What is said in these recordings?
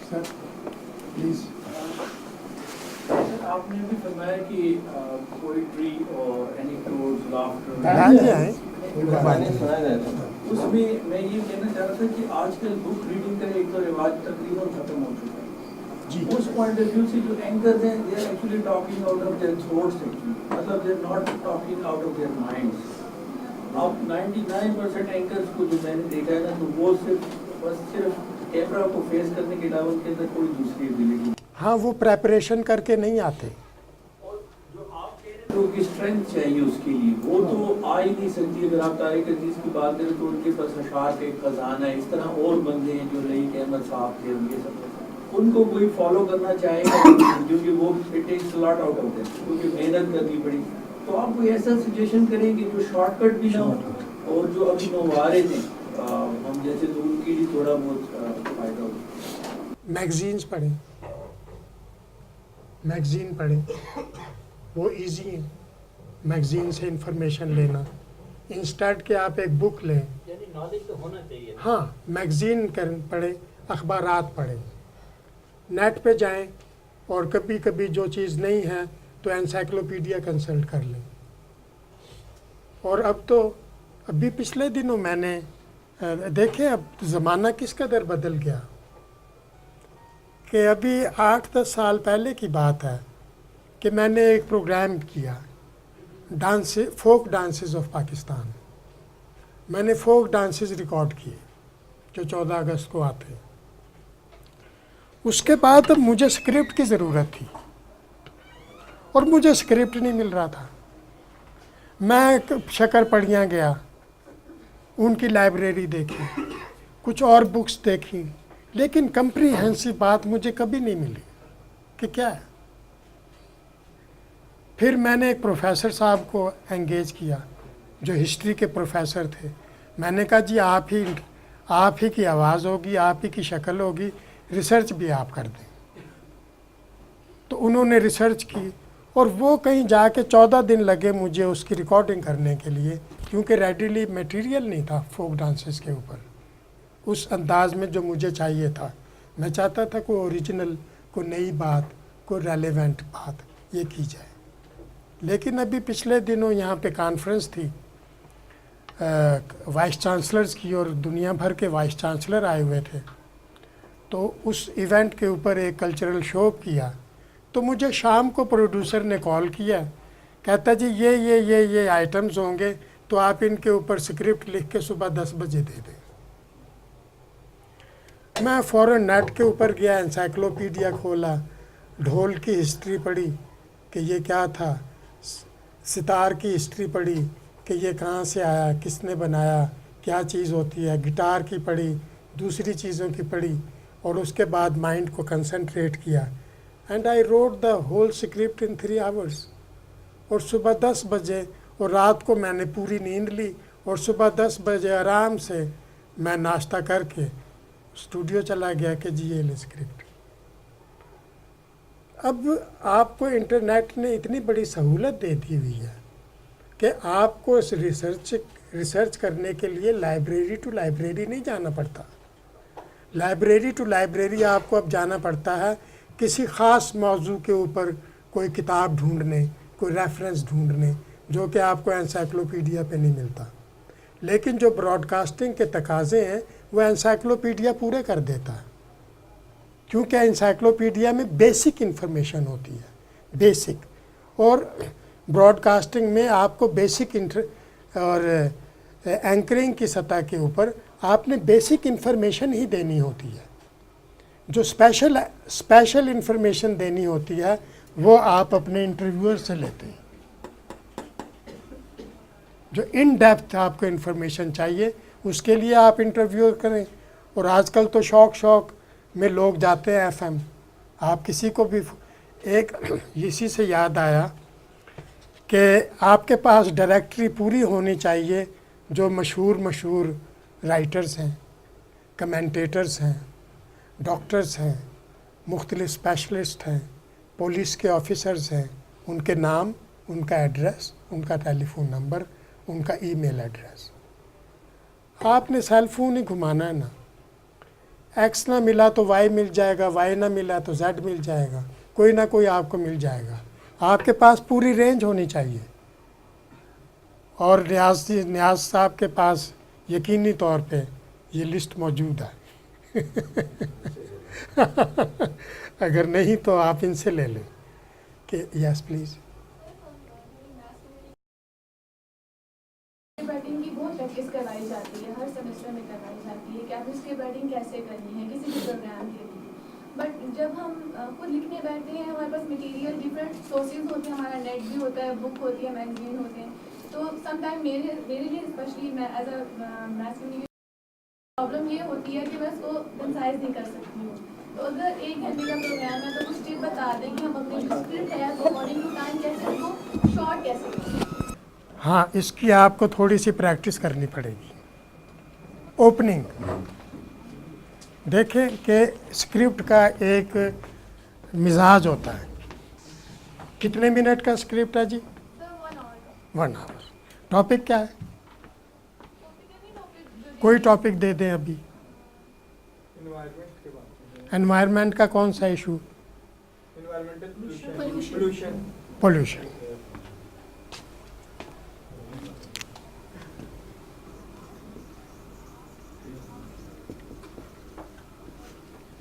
Sir please. Sir आपने भी फरमाया कि पोइट्री और एनेक्डोट्स लाफ्टर उसमें मैं ये कहना चाह रहा था कि आजकल बुक रीडिंग का एक तो रिवाज तकरीबन खत्म हो चुका है जी। उस पॉइंट ऑफ व्यू से जो एंकर्स हैं they are actually talking out of their throats actually, मतलब they are not talking out of their minds. अब 99% एंकर्स को जो मैंने देखा है ना, तो वो सिर्फ कैमरा को फेस करने के अलावा उनके अंदर कोई दूसरी एबिलिटी। हाँ, वो प्रेपरेशन करके नहीं आते। और जो आप कह रहे थे कि स्ट्रेंथ चाहिए उसके लिए, वो तो आ ही नहीं सकती। अगर आप तारिक अजीज की बात करें तो उनके पास अशार का एक खजाना है, इस तरह और बंदे हैं जो रईक अहमद साहब थे, ये सब उनको कोई फॉलो करना चाहेगा क्योंकि वो it takes a lot out of them, क्योंकि मेहनत करनी पड़ी। तो आप कोई ऐसा सजेशन करेंगे जो शॉर्टकट भी ना हो और जो अभी नवारे थे हम जैसे, तो उनके लिए थोड़ा बहुत फायदा हो। मैगजीन्स पढ़ें, मैगजीन पढ़ें, वो इजी है मैगजीन से इंफॉर्मेशन लेना। इंस्टेड के आप एक बुक लें, यानी नॉलेज तो होना चाहिए। हाँ, मैगजीन पढ़ें, अखबारात पढ़ें, नेट पे जाएं, और कभी कभी जो चीज़ नहीं है तो एनसाइक्लोपीडिया कंसल्ट कर लें। और अब तो अभी पिछले दिनों मैंने देखे, अब ज़माना किस कदर बदल गया कि अभी 8-10 साल पहले की बात है कि मैंने एक प्रोग्राम किया फोक डांसेस ऑफ पाकिस्तान। मैंने फोक डांसेस रिकॉर्ड किए जो 14 अगस्त को आते। उसके बाद अब मुझे स्क्रिप्ट की ज़रूरत थी और मुझे स्क्रिप्ट नहीं मिल रहा था। मैं शक्करपड़ियाँ गया, उनकी लाइब्रेरी देखी, कुछ और बुक्स देखी, लेकिन कंप्रीहेंसिव बात मुझे कभी नहीं मिली कि क्या है। फिर मैंने एक प्रोफेसर साहब को एंगेज किया जो हिस्ट्री के प्रोफेसर थे। मैंने कहा जी आप ही की आवाज़ होगी, आप ही की शक्ल होगी, रिसर्च भी आप कर दें। तो उन्होंने रिसर्च की और वो कहीं जाके 14 दिन लगे मुझे उसकी रिकॉर्डिंग करने के लिए, क्योंकि रेडिली मटेरियल नहीं था फोक डांसेस के ऊपर उस अंदाज में जो मुझे चाहिए था। मैं चाहता था कोई ओरिजिनल, कोई नई बात, कोई रेलेवेंट बात ये की जाए। लेकिन अभी पिछले दिनों यहाँ पे कॉन्फ्रेंस थी वाइस चांसलर्स की, और दुनिया भर के वाइस चांसलर आए हुए थे। तो उस इवेंट के ऊपर एक कल्चरल शो किया, तो मुझे शाम को प्रोड्यूसर ने कॉल किया, कहता जी ये आइटम्स होंगे, तो आप इनके ऊपर स्क्रिप्ट लिख के सुबह 10 बजे दे दें। मैं फ़ौरन नेट के ऊपर गया, एनसाइक्लोपीडिया खोला, ढोल की हिस्ट्री पढ़ी कि ये क्या था, सितार की हिस्ट्री पढ़ी कि ये कहाँ से आया, किसने बनाया, क्या चीज़ होती है, गिटार की पढ़ी, दूसरी चीज़ों की पढ़ी, और उसके बाद माइंड को कंसंट्रेट किया। And I wrote the whole script in 3 hours. और सुबह 10 बजे, और रात को मैंने पूरी नींद ली, और सुबह 10 बजे आराम से मैं नाश्ता करके स्टूडियो चला गया कि जी ये ले स्क्रिप्ट। अब आपको इंटरनेट ने इतनी बड़ी सहूलत दे दी हुई है कि आपको इस रिसर्च करने के लिए लाइब्रेरी टू लाइब्रेरी नहीं जाना पड़ता। लाइब्रेरी टू लाइब्रेरी आपको अब जाना पड़ता है किसी ख़ास मौजू के ऊपर कोई किताब ढूंढने, कोई रेफरेंस ढूंढने, जो कि आपको एनसाइक्लोपीडिया पे नहीं मिलता। लेकिन जो ब्रॉडकास्टिंग के तकाज़े हैं वो एनसाइक्लोपीडिया पूरे कर देता है, क्योंकि एनसाइक्लोपीडिया में बेसिक इन्फॉर्मेशन होती है, बेसिक। और ब्रॉडकास्टिंग में आपको बेसिक और एंकरिंग की सतह के ऊपर आपने बेसिक इन्फॉर्मेशन ही देनी होती है। जो स्पेशल इन्फॉर्मेशन देनी होती है वो आप अपने इंटरव्यूअर से लेते हैं। जो इन डेप्थ आपको इन्फॉर्मेशन चाहिए उसके लिए आप इंटरव्यू करें। और आजकल तो शौक में लोग जाते हैं FM। आप किसी को भी एक इसी से याद आया कि आपके पास डायरेक्टरी पूरी होनी चाहिए जो मशहूर राइटर्स हैं, कमेंटेटर्स हैं, डॉक्टर्स हैं, मुख्तलिफ स्पेशलिस्ट हैं, पुलिस के ऑफिसर्स हैं, उनके नाम, उनका एड्रेस, उनका टेलीफोन नंबर, उनका ईमेल एड्रेस। आपने सेल फोन ही घुमाना है ना। एक्स ना मिला तो वाई मिल जाएगा, वाई ना मिला तो जेड मिल जाएगा, कोई ना कोई आपको मिल जाएगा। आपके पास पूरी रेंज होनी चाहिए। और न्याज साहब के पास यकीनी तौर पे ये लिस्ट मौजूद है। अगर नहीं तो आप इनसे ले लें कि यस प्लीज़। बैटिंग की बहुत प्रैक्टिस करवाई जाती है, हर सेमेस्टर में करवाई जाती है कि आप इसकी बैटिंग कैसे करनी है किसी भी प्रोग्राम के लिए। बट जब हम खुद लिखने बैठते हैं, हमारे पास मटेरियल डिफरेंट सोर्सेज होते हैं, हमारा नेट भी होता है, बुक होती है, मैगजीन होते हैं, तो समटाइम मेरे लिए स्पेशली मैं as a maths community problem ये होती है कि मैं उसको कंसाइज नहीं कर सकती हूँ। तो अगर 1 घंटे का प्रोग्राम है तो कुछ टिप बता दें कि हम अपने जो स्क्रिप्ट है अकॉर्डिंग टू टाइम कैसे उसको शॉर्ट कैसे करें। हाँ, इसकी आपको थोड़ी सी प्रैक्टिस करनी पड़ेगी। ओपनिंग देखें कि स्क्रिप्ट का एक मिजाज होता है। कितने मिनट का स्क्रिप्ट है जी? 1 आवर। टॉपिक क्या है? कोई टॉपिक दे दें अभी। एनवायरनमेंट का कौन सा इशू? पोल्यूशन।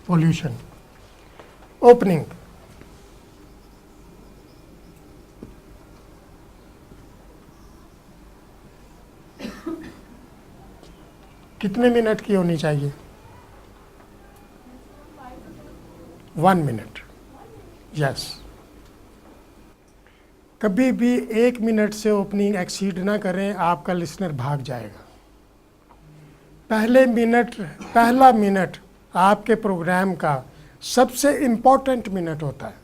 पोल्यूशन। ओपनिंग। कितने मिनट की होनी चाहिए? 1 मिनट। यस। कभी भी 1 मिनट से ओपनिंग एक्सीड ना करें, आपका लिसनर भाग जाएगा। पहला मिनट आपके प्रोग्राम का सबसे इम्पोर्टेंट मिनट होता है।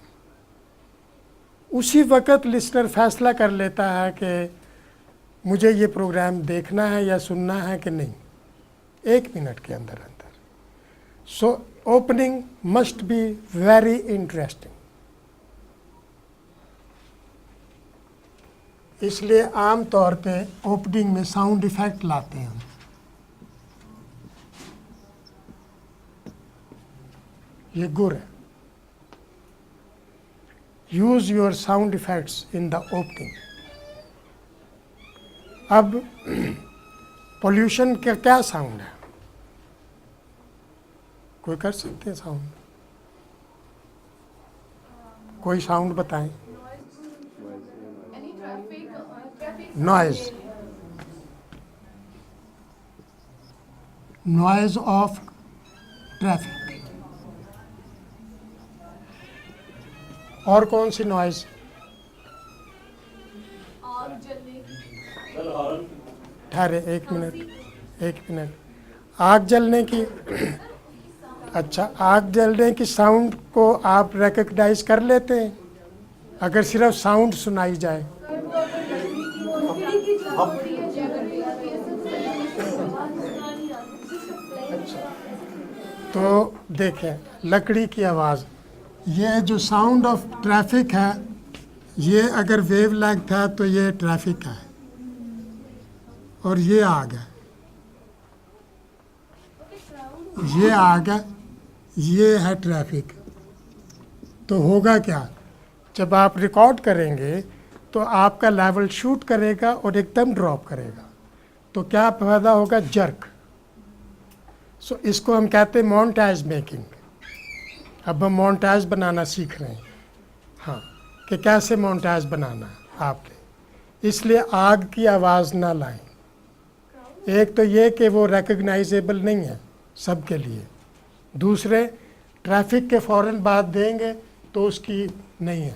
उसी वक्त लिसनर फैसला कर लेता है कि मुझे ये प्रोग्राम देखना है या सुनना है कि नहीं, 1 मिनट के अंदर अंदर। So opening must be very interesting. इसलिए आम तौर पे ओपनिंग में साउंड इफेक्ट लाते हैं हम। ये गुर है। Use your sound effects in the opening. अब पोल्यूशन का क्या साउंड है? कोई कर सकते हैं साउंड? कोई साउंड बताएं। नॉइज। Noise of traffic. और कौन सी नॉइज? ठहरे 1 मिनट। आग जलने की। अच्छा, आग जलने की साउंड को आप रिकग्नाइज कर लेते हैं अगर सिर्फ साउंड सुनाई जाए? तो देखें, लकड़ी की आवाज़, ये जो साउंड ऑफ ट्रैफिक है, ये अगर वेव लेंथ है तो ये ट्रैफिक है और ये आग है। ये आग है, ये है ट्रैफिक। तो होगा क्या? जब आप रिकॉर्ड करेंगे तो आपका लेवल शूट करेगा और एकदम ड्रॉप करेगा। तो क्या पैदा होगा? जर्क। सो इसको हम कहते हैं मोन्टाज मेकिंग। अब हम मोन्टाज बनाना सीख रहे हैं, हाँ, कि कैसे मोन्टाज बनाना है आपने। इसलिए आग की आवाज़ ना लाएं। एक तो ये कि वो रिकग्नाइजेबल नहीं है सबके लिए। दूसरे, ट्रैफिक के फ़ौरन बाद देंगे तो उसकी नहीं है,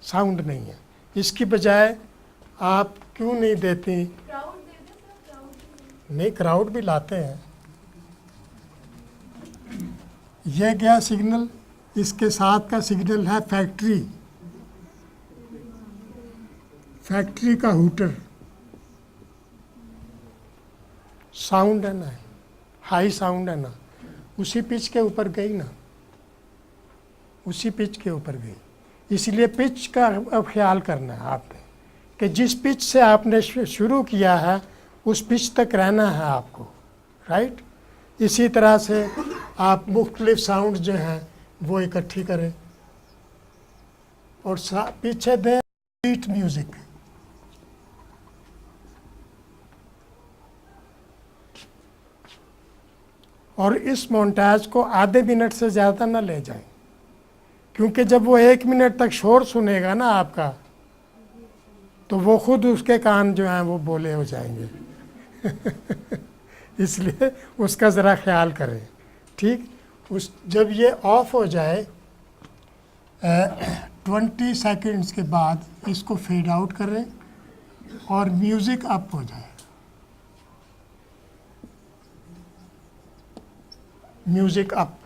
साउंड नहीं है। इसकी बजाय आप क्यों नहीं देती? नहीं, क्राउड भी लाते हैं। यह गया सिग्नल। इसके साथ का सिग्नल है फैक्ट्री का हूटर। साउंड है ना, हाई साउंड है ना, उसी पिच के ऊपर गई ना, उसी पिच के ऊपर गई। इसलिए पिच का अब ख्याल करना है आपने कि जिस पिच से आपने शुरू किया है उस पिच तक रहना है आपको, राइट। इसी तरह से आप मुख्तलिफ साउंड जो हैं वो इकट्ठी करें और पीछे दें बीट म्यूज़िक। और इस मोन्टाज को आधे मिनट से ज़्यादा ना ले जाएं, क्योंकि जब वो 1 मिनट तक शोर सुनेगा ना आपका, तो वो खुद उसके कान जो हैं वो बोले हो जाएंगे। इसलिए उसका ज़रा ख्याल करें, ठीक। जब ये ऑफ हो जाए 20 सेकंड्स के बाद इसको फेड आउट करें और म्यूज़िक अप हो जाए। म्यूज़िक अप,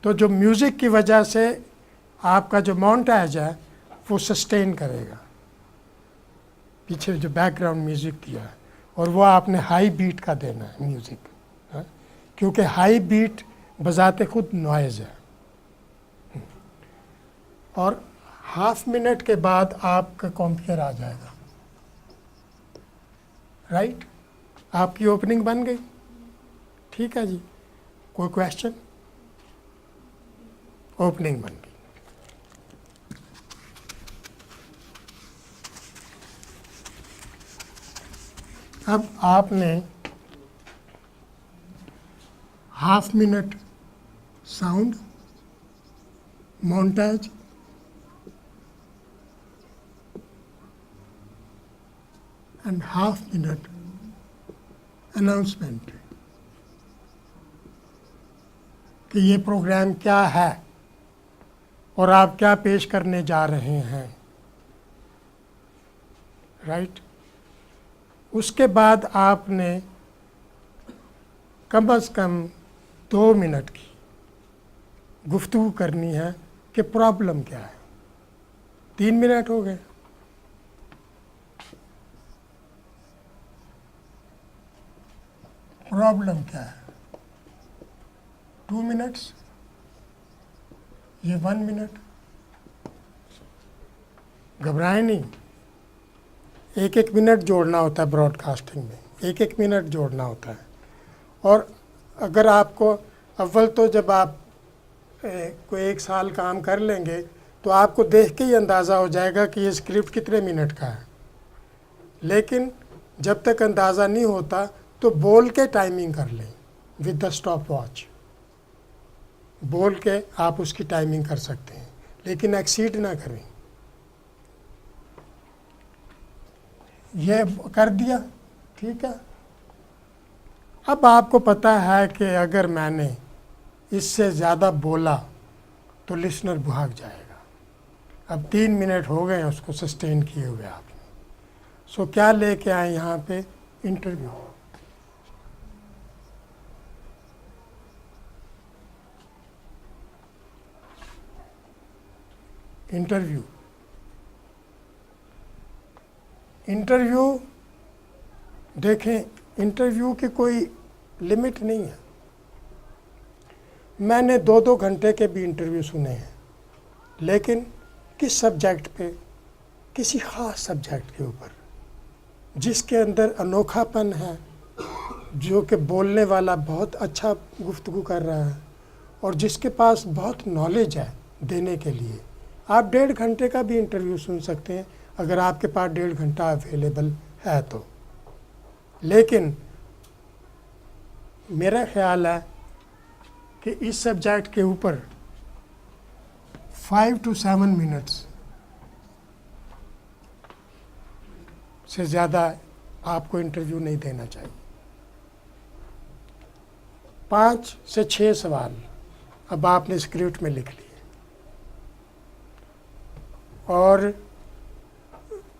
तो जो म्यूज़िक की वजह से आपका जो मोन्टाज है वो सस्टेन करेगा, पीछे जो बैकग्राउंड म्यूज़िक दिया है, और वो आपने हाई बीट का देना है म्यूज़िक, क्योंकि हाई बीट बजाते खुद नॉइज़ है। और हाफ मिनट के बाद आपका कंपेयर आ जाएगा, राइट। आपकी ओपनिंग बन गई, ठीक है जी। कोई क्वेश्चन? ओपनिंग बन गई। अब आपने half minute sound, montage, and half minute announcement कि ये प्रोग्राम क्या है और आप क्या पेश करने जा रहे हैं, राइट। उसके बाद आपने कम से कम 2 मिनट की गुफ्तगू करनी है कि प्रॉब्लम क्या है। 3 मिनट हो गए। प्रॉब्लम क्या है? 2 मिनट्स, ये 1 मिनट। घबराएं नहीं, 1-1 मिनट जोड़ना होता है ब्रॉडकास्टिंग में, 1-1 मिनट जोड़ना होता है। और अगर आपको अव्वल तो जब आप कोई 1 साल काम कर लेंगे तो आपको देख के ही अंदाज़ा हो जाएगा कि ये स्क्रिप्ट कितने मिनट का है। लेकिन जब तक अंदाज़ा नहीं होता तो बोल के टाइमिंग कर लें विद द स्टॉप वॉच। बोल के आप उसकी टाइमिंग कर सकते हैं, लेकिन एक्सीड ना करें। ये कर दिया, ठीक है। अब आपको पता है कि अगर मैंने इससे ज़्यादा बोला तो लिसनर भाग जाएगा। अब 3 मिनट हो गए हैं उसको सस्टेन किए हुए आपने। सो क्या लेके आए यहाँ पे? इंटरव्यू। इंटरव्यू इंटरव्यू देखें, इंटरव्यू की कोई लिमिट नहीं है। मैंने 2-2 घंटे के भी इंटरव्यू सुने हैं, लेकिन किस सब्जेक्ट पे? किसी ख़ास सब्जेक्ट के ऊपर जिसके अंदर अनोखापन है, जो कि बोलने वाला बहुत अच्छा गुफ्तगू कर रहा है और जिसके पास बहुत नॉलेज है देने के लिए। आप 1.5 घंटे का भी इंटरव्यू सुन सकते हैं अगर आपके पास 1.5 घंटा अवेलेबल है तो। लेकिन मेरा ख्याल है कि इस सब्जेक्ट के ऊपर 5 to 7 मिनट्स से ज़्यादा आपको इंटरव्यू नहीं देना चाहिए। 5 से 6 सवाल अब आपने स्क्रिप्ट में लिख लिए और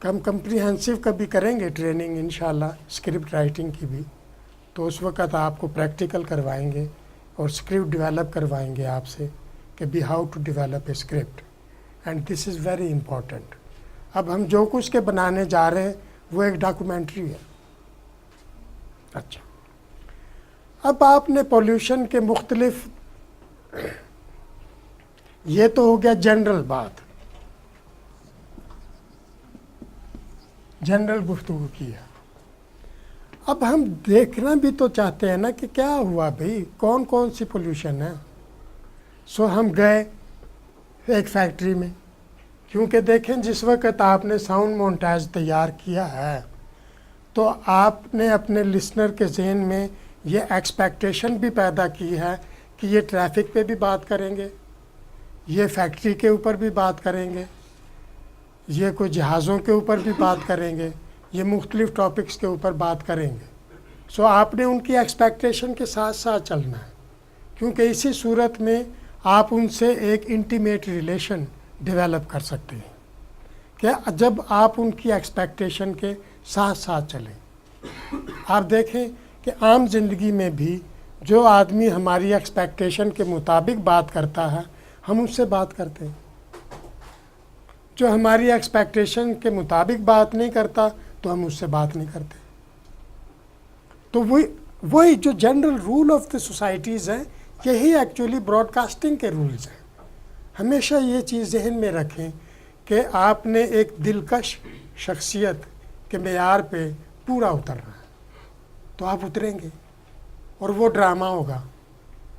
हम कम्प्रीहेंसिव का भी करेंगे ट्रेनिंग इंशाल्लाह, स्क्रिप्ट राइटिंग की भी। तो उस वक़्त आपको प्रैक्टिकल करवाएंगे और स्क्रिप्ट डेवलप करवाएंगे आपसे कि be how to develop a script, and this is very important. अब हम जो कुछ के बनाने जा रहे हैं वो एक डॉक्यूमेंट्री है। अच्छा, अब आपने पोल्यूशन के मुख्तलिफ, ये तो हो गया जनरल बात, जनरल गुफ्तगू की है। अब हम देखना भी तो चाहते हैं ना कि क्या हुआ भाई, कौन कौन सी पोल्यूशन है। सो हम गए एक फैक्ट्री में, क्योंकि देखें जिस वक्त आपने साउंड मोन्टाज तैयार किया है तो आपने अपने लिसनर के जहन में ये एक्सपेक्टेशन भी पैदा की है कि ये ट्रैफिक पे भी बात करेंगे, ये फैक्ट्री के ऊपर भी बात करेंगे, ये कोई जहाज़ों के ऊपर भी बात करेंगे, ये मुख्तलिफ़ टॉपिक्स के ऊपर बात करेंगे। सो आपने उनकी एक्सपेक्टेशन के साथ साथ चलना है, क्योंकि इसी सूरत में आप उनसे एक इंटीमेट रिलेशन डेवलप कर सकते हैं कि जब आप उनकी एक्सपेक्टेशन के साथ साथ चलें। आप देखें कि आम ज़िंदगी में भी जो आदमी हमारी एक्सपेक्टेशन के मुताबिक बात करता है हम उससे बात करते हैं, जो हमारी एक्सपेक्टेशन के मुताबिक बात नहीं करता तो हम उससे बात नहीं करते। तो वही जो general rule of the societies हैं, यही एक्चुअली ब्रॉडकास्टिंग के रूल्स हैं। हमेशा ये चीज़ जहन में रखें कि आपने एक दिलकश शख्सियत के मेयार पे पूरा उतरना है, तो आप उतरेंगे और वो ड्रामा होगा,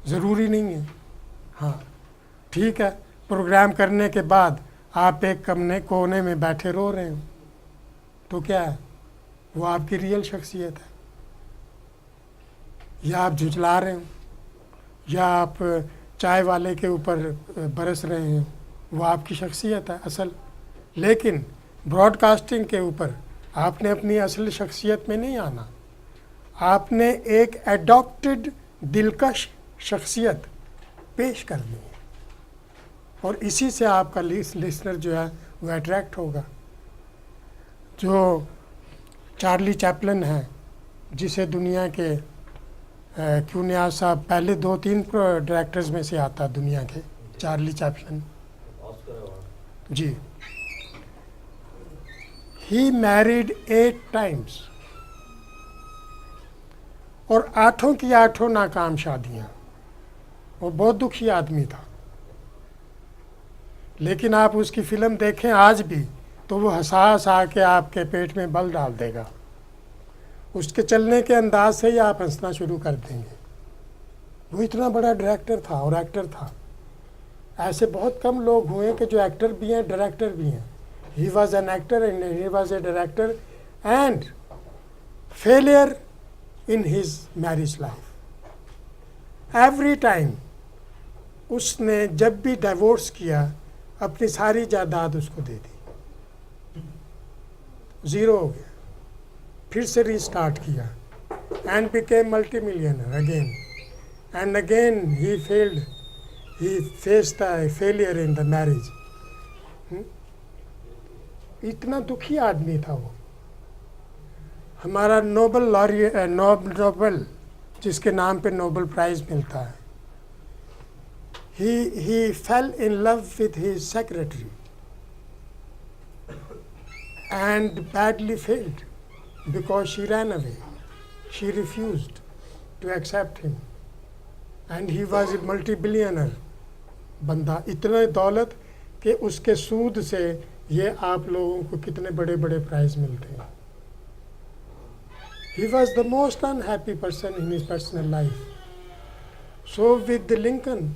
ज़रूरी नहीं है। हाँ ठीक है, प्रोग्राम करने के बाद आप एक कोने में बैठे रो रहे हो तो क्या है, वो आपकी रियल शख्सियत है। या आप झुझला रहे हो, या आप चाय वाले के ऊपर बरस रहे हो, वो आपकी शख्सियत है असल। लेकिन ब्रॉडकास्टिंग के ऊपर आपने अपनी असल शख्सियत में नहीं आना, आपने एक एडॉप्टेड दिलकश शख्सियत पेश करनी है और इसी से आपका लिसनर जो है वो अट्रैक्ट होगा। जो चार्ली चैपलिन है, जिसे दुनिया के क्यूनियाज साहब पहले 2-3 डायरेक्टर्स में से आता दुनिया के, Charlie Chaplin ji, he married 8 times और 8 की 8 नाकाम शादियां। वो बहुत दुखी आदमी था, लेकिन आप उसकी फ़िल्म देखें आज भी तो वो हंसा के आपके पेट में बल डाल देगा। उसके चलने के अंदाज से ही आप हंसना शुरू कर देंगे। वो इतना बड़ा डायरेक्टर था और एक्टर था। ऐसे बहुत कम लोग हुए कि जो एक्टर भी हैं डायरेक्टर भी हैं। He was an actor and he was a director and failure in his marriage life. Every time उसने जब भी डिवोर्स किया अपनी सारी जायदाद उसको दे दी, ज़ीरो हो गया, फिर से रीस्टार्ट किया and became multi millionaire again and again he failed, he faced the failure in the marriage. इतना दुखी आदमी था वो। हमारा नोबल जिसके नाम पे नोबल प्राइज़ मिलता है, he fell in love with his secretary and badly failed because she ran away. She refused to accept him and he was a multi-billionaire बंदा, इतने दौलत कि उसके सूद से ये आप लोगों को कितने बड़े बड़े प्राइज मिलते हैं। He was the most unhappy person in his personal life. So with Lincoln,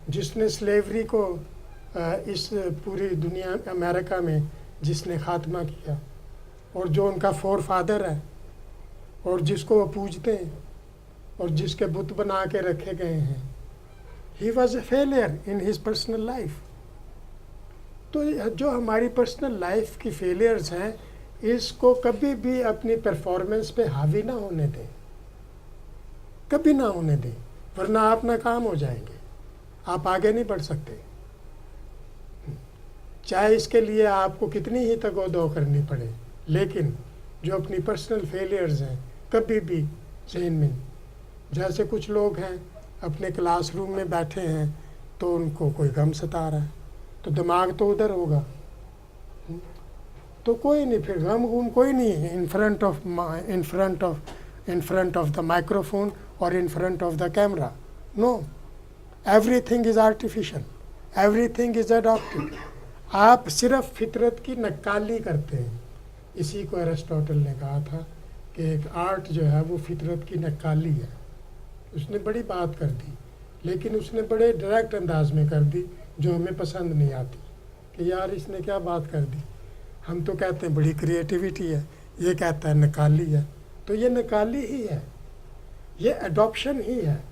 जिसने स्लेवरी को इस पूरी दुनिया अमेरिका में जिसने ख़ात्मा किया और जो उनका फोर फादर है और जिसको वो पूजते हैं और जिसके बुत बना के रखे गए हैं, he was a failure in his personal life. तो जो हमारी पर्सनल लाइफ की फेलियर्स हैं, इसको कभी भी अपनी परफॉर्मेंस पे हावी ना होने दें, कभी ना होने दें, वरना आप नाकाम हो जाएंगे, आप आगे नहीं बढ़ सकते। चाहे इसके लिए आपको कितनी ही तगोदो करनी पड़े, लेकिन जो अपनी पर्सनल फेलियर्स हैं कभी भी जहन में, जैसे कुछ लोग हैं अपने क्लासरूम में बैठे हैं तो उनको कोई गम सता रहा है तो दिमाग तो उधर होगा, तो कोई नहीं, फिर गम गुम कोई नहीं in front of the microphone और in front of the camera. No, everything is artificial, everything is adopted. आप सिर्फ फितरत की नक्काली करते हैं। इसी को एरिस्टोटल ने कहा था कि एक आर्ट जो है वो फितरत की नक्काली है। उसने बड़ी बात कर दी, लेकिन उसने बड़े डायरेक्ट अंदाज में कर दी जो हमें पसंद नहीं आती, कि यार इसने क्या बात कर दी। हम तो कहते हैं बड़ी क्रिएटिविटी है, ये कहता है नकाली है। तो ये नकाली ही है, ये अडॉप्शन ही है।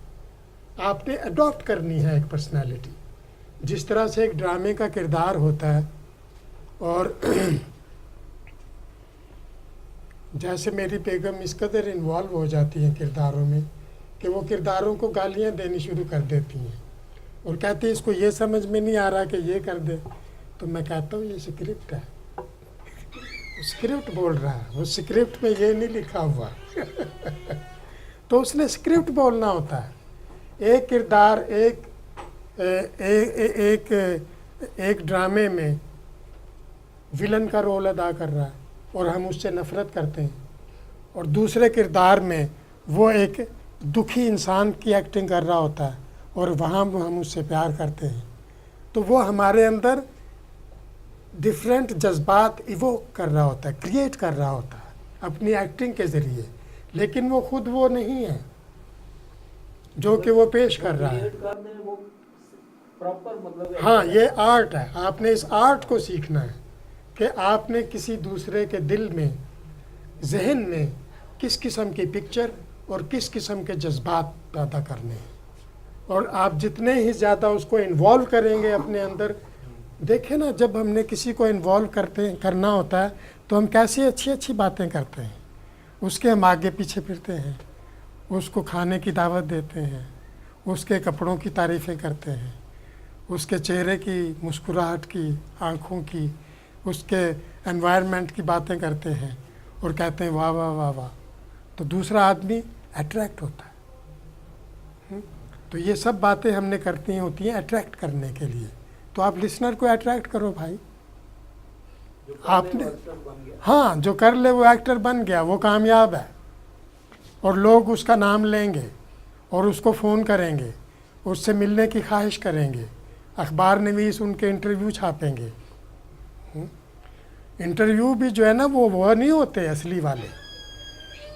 आपने अडॉप्ट करनी है एक पर्सनालिटी। जिस तरह से एक ड्रामे का किरदार होता है, और जैसे मेरी बेगम इस कदर इन्वॉल्व हो जाती हैं किरदारों में कि वो किरदारों को गालियाँ देनी शुरू कर देती हैं और कहती है इसको ये समझ में नहीं आ रहा कि ये कर दे। तो मैं कहता हूँ ये स्क्रिप्ट है, स्क्रिप्ट बोल रहा है, वो स्क्रिप्ट में ये नहीं लिखा हुआ। तो उसने स्क्रिप्ट बोलना होता है। एक किरदार एक ड्रामे में विलन का रोल अदा कर रहा है और हम उससे नफ़रत करते हैं, और दूसरे किरदार में वो एक दुखी इंसान की एक्टिंग कर रहा होता है और वहाँ हम उससे प्यार करते हैं। तो वो हमारे अंदर डिफरेंट जज्बात इवोक कर रहा होता है, क्रिएट कर रहा होता है अपनी एक्टिंग के ज़रिए, लेकिन वो खुद वो नहीं है जो कि वो पेश कर रहा है। हाँ, ये आर्ट है। आपने इस आर्ट को सीखना है कि आपने किसी दूसरे के दिल में, जहन में किस किस्म की पिक्चर और किस किस्म के जज्बात पैदा करने हैं, और आप जितने ही ज़्यादा उसको इन्वॉल्व करेंगे अपने अंदर। देखें ना, जब हमने किसी को इन्वॉल्व करना होता है तो हम कैसी अच्छी अच्छी बातें करते हैं, उसके हम आगे पीछे फिरते हैं, उसको खाने की दावत देते हैं, उसके कपड़ों की तारीफ़ें करते हैं, उसके चेहरे की मुस्कुराहट की, आँखों की, उसके एनवायरनमेंट की बातें करते हैं और कहते हैं वाह वाह वाह वाह। तो दूसरा आदमी अट्रैक्ट होता है। तो ये सब बातें हमने करती होती हैं अट्रैक्ट करने के लिए। तो आप लिसनर को अट्रैक्ट करो भाई। आपने, हाँ, जो कर ले वो एक्टर बन गया, वो कामयाब है, और लोग उसका नाम लेंगे और उसको फ़ोन करेंगे, उससे मिलने की ख्वाहिश करेंगे, अखबार नवीस उनके इंटरव्यू छापेंगे। इंटरव्यू भी जो है ना वो नहीं होते असली वाले,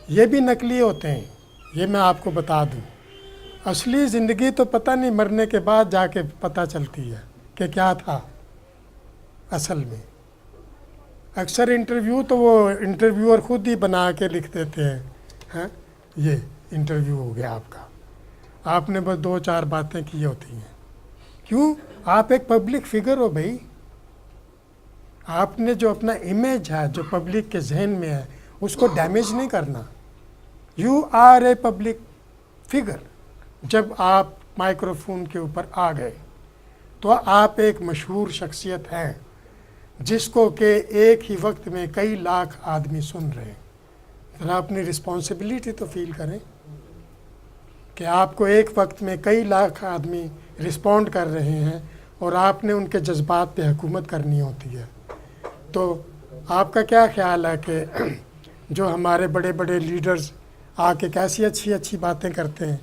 ये भी नकली होते हैं। ये मैं आपको बता दूं, असली ज़िंदगी तो पता नहीं, मरने के बाद जाके पता चलती है कि क्या था असल में। अक्सर इंटरव्यू तो वो इंटरव्यूअर खुद ही बना के लिख देते हैं, ये इंटरव्यू हो गया आपका, आपने बस 2-4 बातें की होती हैं। क्यों? आप एक पब्लिक फिगर हो भाई। आपने जो अपना इमेज है, जो पब्लिक के जहन में है, उसको डैमेज नहीं करना। You are a public figure. जब आप माइक्रोफोन के ऊपर आ गए तो आप एक मशहूर शख्सियत हैं जिसको कि एक ही वक्त में कई लाख आदमी सुन रहे हैं। ज़रा अपनी रिस्पॉन्सिबिलिटी तो फील करें कि आपको एक वक्त में कई लाख आदमी रिस्पॉन्ड कर रहे हैं और आपने उनके जज्बात पे हुकूमत करनी होती है। तो आपका क्या ख्याल है कि जो हमारे बड़े बड़े लीडर्स आके कैसी अच्छी अच्छी बातें करते हैं,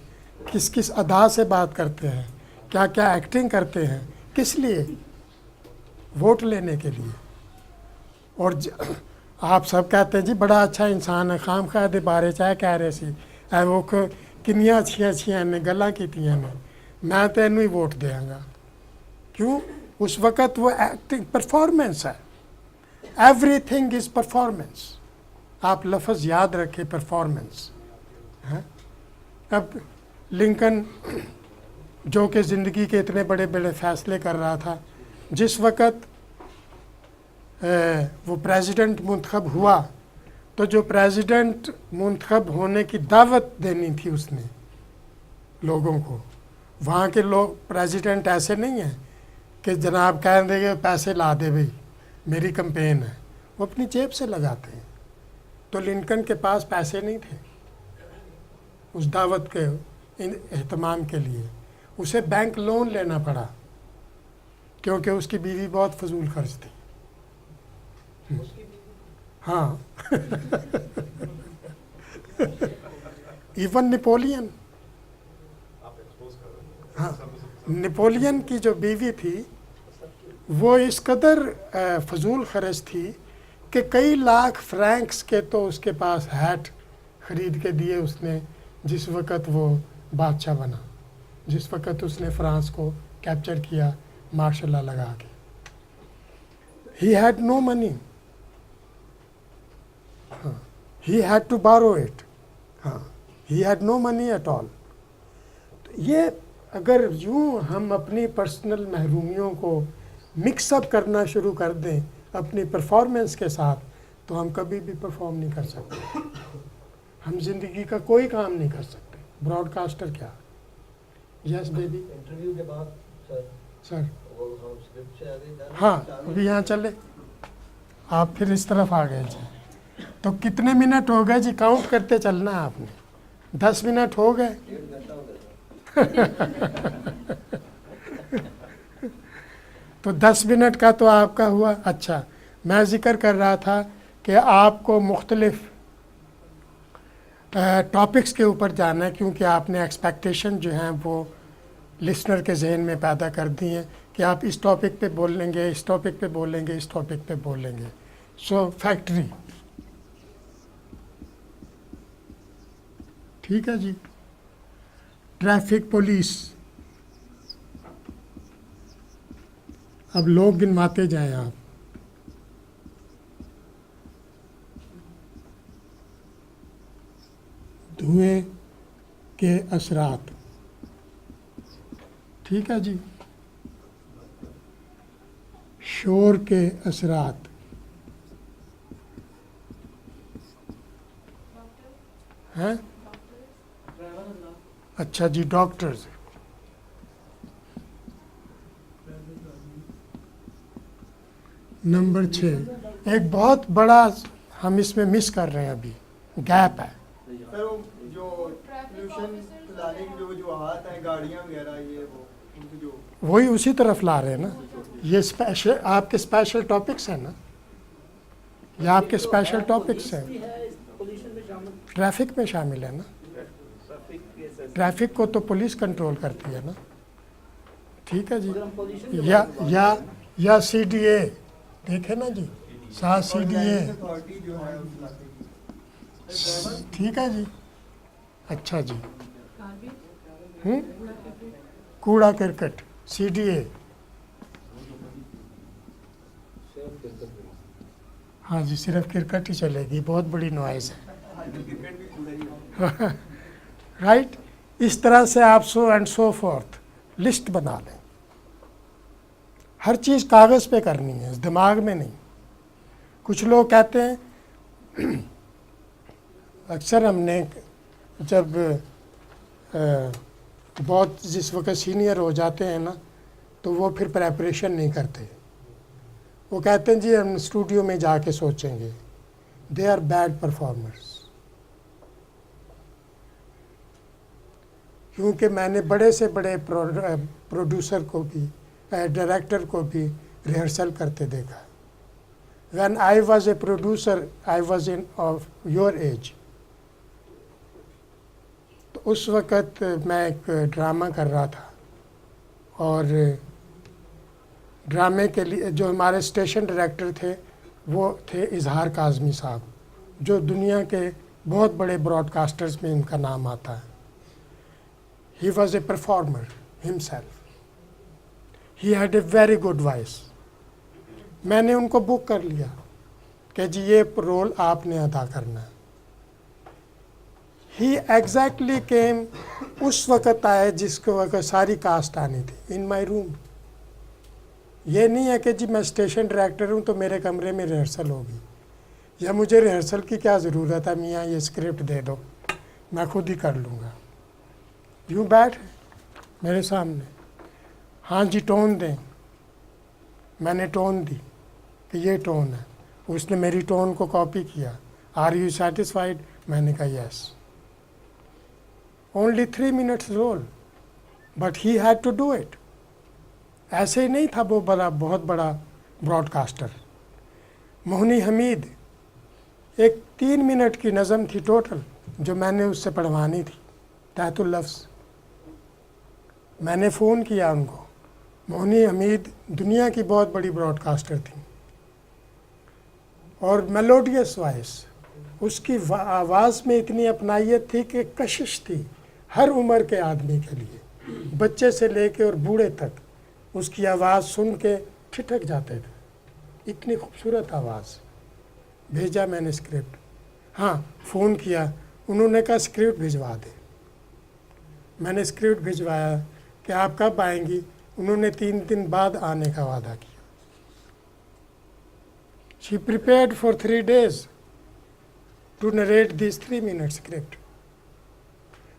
किस किस अदा से बात करते हैं, क्या क्या एक्टिंग करते हैं, किस लिए? वोट लेने के लिए। और आप सब कहते हैं जी बड़ा अच्छा इंसान है, खाम खा दे बारे चाहे कह रहे सी वो किनिया अच्छिया अच्छिया ने गल्लां कीतियां ने, मैं तेनू ही वोट देंगा। क्यों? उस वक़्त वो एक्टिंग परफॉर्मेंस है, एवरीथिंग इज़ परफॉर्मेंस। आप लफ्ज़ याद रखें, परफॉर्मेंस है। अब लिंकन जो कि ज़िंदगी के इतने बड़े बड़े फ़ैसले कर रहा था, जिस वक़्त वो प्रेसिडेंट मुंतखब हुआ, तो जो प्रेसिडेंट मुंतखब होने की दावत देनी थी उसने लोगों को, वहाँ के लोग, प्रेसिडेंट ऐसे नहीं हैं कि जनाब कह देंगे पैसे ला दे भाई मेरी कैंपेन है, वो अपनी जेब से लगाते हैं। तो लिंकन के पास पैसे नहीं थे उस दावत के एहतमाम के लिए, उसे बैंक लोन लेना पड़ा क्योंकि उसकी बीवी बहुत फजूल खर्च थी। हाँ इवन नेपोलियन, हाँ, नेपोलियन की जो बीवी थी वो इस कदर फजूल खर्च थी कि कई लाख फ्रैंक्स के तो उसके पास हैट ख़रीद के दिए उसने जिस वक़्त वो बादशाह बना, जिस वक़्त उसने फ्रांस को कैप्चर किया मार्शल लॉ लगा के। ही हैड नो मनी, हाँ, he had to borrow it, हाँ, he had no money at all. तो ये अगर यूँ हम अपनी पर्सनल महरूमियों को मिक्सअप करना शुरू कर दें अपनी परफॉर्मेंस के साथ, तो हम कभी भी परफॉर्म नहीं कर सकते, हम ज़िंदगी का कोई काम नहीं कर सकते। ब्रॉडकास्टर क्या? Yes baby. इंटरव्यू के बाद सर वो हम स्क्रिप्ट से आगे जाने हाँ, अभी यहाँ चले, आप फिर इस तरफ आ गए जी। तो कितने मिनट हो गए जी? काउंट करते चलना है आपने। 10 मिनट हो गए। 1.5 घंटा हो गया। तो 10 मिनट का तो आपका हुआ। अच्छा, मैं जिक्र कर रहा था कि आपको मुख्तलिफ टॉपिक्स के ऊपर जाना है, क्योंकि आपने एक्सपेक्टेशन जो हैं वो लिसनर के जहन में पैदा कर दी हैं कि आप इस टॉपिक पे बोलेंगे, इस टॉपिक पे बोलेंगे, इस टॉपिक पे बोलेंगे। सो फैक्ट्री, ठीक है जी। ट्रैफिक पुलिस, अब लोग गिनवाते जाएं आप। धुएं के असरात, ठीक है जी। शोर के असरात, हैं? अच्छा जी, डॉक्टर्स। नंबर 6, एक बहुत बड़ा हम इसमें मिस कर रहे हैं, अभी गैप है। सर वो जो पोल्यूशन फैलाने की जो हाथ है गाड़ियाँ वगैरह, ये वो उनकी जो वही उसी तरफ ला रहे हैं ना। ये स्पेशल आपके स्पेशल टॉपिक्स हैं ना, ये आपके स्पेशल टॉपिक्स हैं। ट्रैफिक में शामिल है ना, ट्रैफिक को तो पुलिस कंट्रोल करती है ना, ठीक है जी। या CDA देखे ना जी, CDA, अथॉरिटी जो है उस इलाके की। ठीक है जी। अच्छा जी, कूड़ा करकट, CDA, हाँ जी, सिर्फ क्रिकेट ही चलेगी, बहुत बड़ी नॉइज़ है। क्रिकेट भी जुड़ा ही है। राइट, इस तरह से आप so and so fourth list बना लें। हर चीज़ कागज़ पे करनी है, दिमाग में नहीं। कुछ लोग कहते हैं, अक्सर हमने जब बहुत जिस वक्त सीनियर हो जाते हैं ना, तो वो फिर प्रेपरेशन नहीं करते। वो कहते हैं जी हम स्टूडियो में जाके सोचेंगे। They are bad performers. क्योंकि मैंने बड़े से बड़े प्रोड्यूसर को भी, डायरेक्टर को भी रिहर्सल करते देखा। When I was a producer, I was in of your age. तो उस वक़्त मैं एक ड्रामा कर रहा था, और ड्रामे के लिए जो हमारे स्टेशन डायरेक्टर थे वो थे इजहार काज़मी साहब, जो दुनिया के बहुत बड़े ब्रॉडकास्टर्स में इनका नाम आता है। He was a performer himself. He had a very good voice. मैंने उनको बुक कर लिया कि जी ये रोल आपने अदा करना है। He exactly came, उस वक़्त आए जिसको वक़्त सारी कास्ट आनी थी, इन माई रूम। ये नहीं है कि जी मैं स्टेशन डायरेक्टर हूँ तो मेरे कमरे में रिहर्सल होगी, या मुझे रिहर्सल की क्या ज़रूरत है, मियाँ ये स्क्रिप्ट दे दो मैं खुद ही कर लूँगा। यूँ बैठ मेरे सामने, हाँ जी टोन दें। मैंने टोन दी कि ये टोन है, उसने मेरी टोन को कॉपी किया। Are you satisfied? मैंने कहा yes. Only 3 minutes role, but he had to do it. ऐसे ही नहीं था वो बहुत बड़ा ब्रॉडकास्टर। मोहनी हमीद, एक 3 मिनट की नज़म थी टोटल जो मैंने उससे पढ़वानी थी, तहतुल लफ्ज़। मैंने फ़ोन किया उनको। मोहनी हमीद दुनिया की बहुत बड़ी ब्रॉडकास्टर थी और मेलोडियस वॉइस। उसकी आवाज़ में इतनी अपनाइयत थी कि कशिश थी हर उम्र के आदमी के लिए, बच्चे से लेके और बूढ़े तक उसकी आवाज़ सुन के ठिठक जाते थे, इतनी खूबसूरत आवाज़। भेजा मैंने स्क्रिप्ट, हाँ फ़ोन किया, उन्होंने कहा स्क्रिप्ट भिजवा दे। मैंने स्क्रिप्ट भिजवाया कि आप कब आएंगी, उन्होंने 3 दिन बाद आने का वादा किया। She prepared for 3 days to narrate this 3 minute script.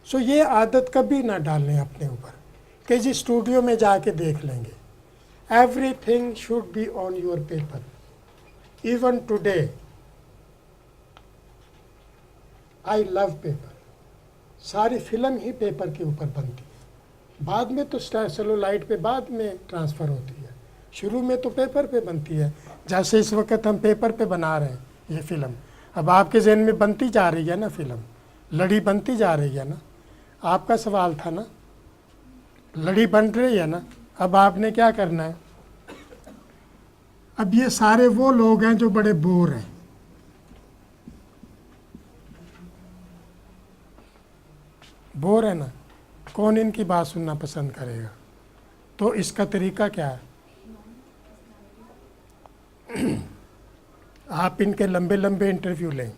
So ये आदत कभी ना डालने अपने ऊपर कि जी स्टूडियो में जाके देख लेंगे। Everything should be on your paper. Even today I love paper. सारी फिल्म ही पेपर के ऊपर बनती है, बाद में तो सेलुलाइट पे बाद में ट्रांसफ़र होती है, शुरू में तो पेपर पे बनती है। जैसे इस वक्त हम पेपर पे बना रहे हैं ये फिल्म, अब आपके जहन में बनती जा रही है ना फिल्म, लड़ी बनती जा रही है ना। आपका सवाल था ना, लड़ी बन रही है ना, अब आपने क्या करना है। अब ये सारे वो लोग हैं जो बड़े बोर हैं, बोर है ना, कौन इनकी बात सुनना पसंद करेगा। तो इसका तरीका क्या है, आप इनके लंबे लंबे इंटरव्यू लें,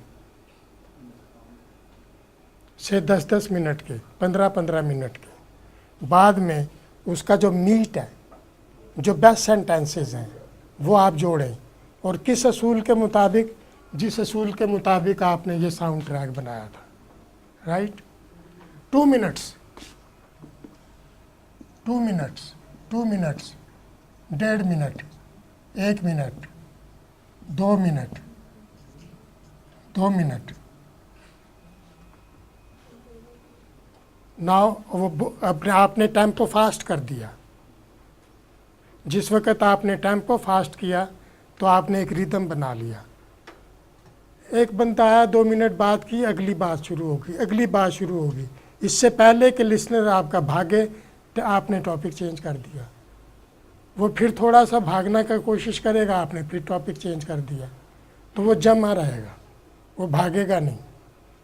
से 10-10 मिनट के, 15-15 मिनट के, बाद में उसका जो मीट है, जो बेस्ट सेंटेंसेस हैं वो आप जोड़ें, और किस असूल के मुताबिक, जिस असूल के मुताबिक आपने ये साउंड ट्रैक बनाया था, right. 2 minutes, 2 minutes, 2 minutes, 1.5 minute, 1 minute, 2 minute, 2 minute. Now वो अपने आपने टेम्पो फास्ट कर दिया। जिस वक़्त आपने टेम्पो फास्ट किया तो आपने एक रिदम बना लिया। एक बंदा आया, 2 मिनट बाद की अगली बात शुरू होगी, अगली बात शुरू होगी। इससे पहले कि लिसनर आपका भागे तो आपने टॉपिक चेंज कर दिया। वो फिर थोड़ा सा भागने का कोशिश करेगा, आपने फिर टॉपिक चेंज कर दिया, तो वो जमा रहेगा, वो भागेगा नहीं।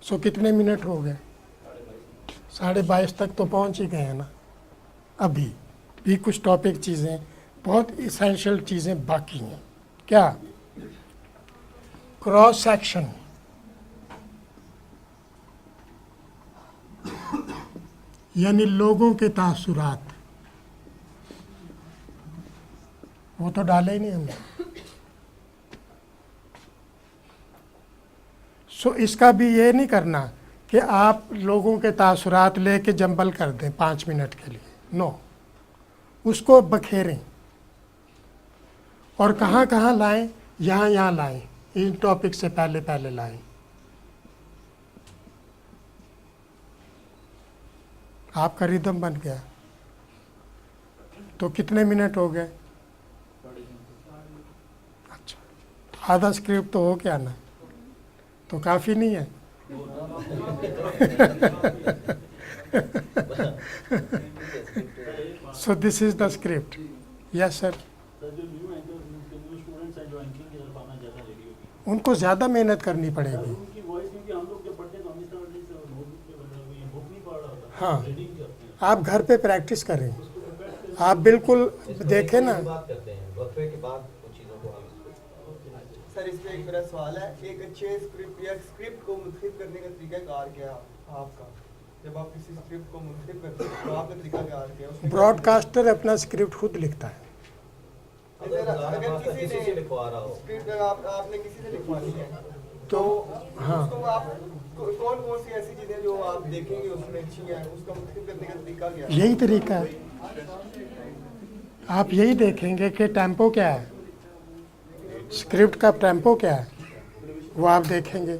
सो कितने मिनट हो गए, 22:30 तक तो पहुंच ही गए हैं ना। अभी भी कुछ टॉपिक चीज़ें, बहुत इसेंशियल चीज़ें बाकी हैं। क्या, क्रॉस सेक्शन, यानी लोगों के तासुरात, वो तो डाले ही नहीं हमने। सो इसका भी ये नहीं करना कि आप लोगों के तासुरात लेके जंबल कर दें 5 मिनट के लिए, नो, उसको बखेरें और कहाँ कहाँ लाएं, यहाँ लाएं, इन टॉपिक से पहले लाएं। आपका रिदम बन गया। तो कितने मिनट हो गए, अच्छा, आधा स्क्रिप्ट तो हो गया ना, तो काफ़ी नहीं है। So this is the script. Yes sir. उनको ज़्यादा मेहनत करनी पड़ेगी। हाँ, आप घर पे प्रैक्टिस करें, आप बिल्कुल देखें ना। सर इसमें एक मेरा सवाल है, एक अच्छे स्क्रिप्ट या स्क्रिप्ट को मुंतखब करने का तरीकाकार क्या है आपका? जब आप किसी स्क्रिप्ट को मुंतखब करते हैं तो आपका तरीकाकार क्या है? ब्रॉडकास्टर अपना स्क्रिप्ट खुद लिखता है। अगर किसी ने लिखवा रहा हो स्क्रिप्ट, आपने किसी से लिखवानी है तो हाँ, उसको आप कौन कौन सी ऐसी चीज़ें जो आप देखेंगे उसमें अच्छी हैं, उसका मुंतखब करने का तरीका क्या है? यही तरीका है। आप यही देखेंगे कि टेम्पो क्या है, स्क्रिप्ट का टेम्पो क्या है, वो आप देखेंगे।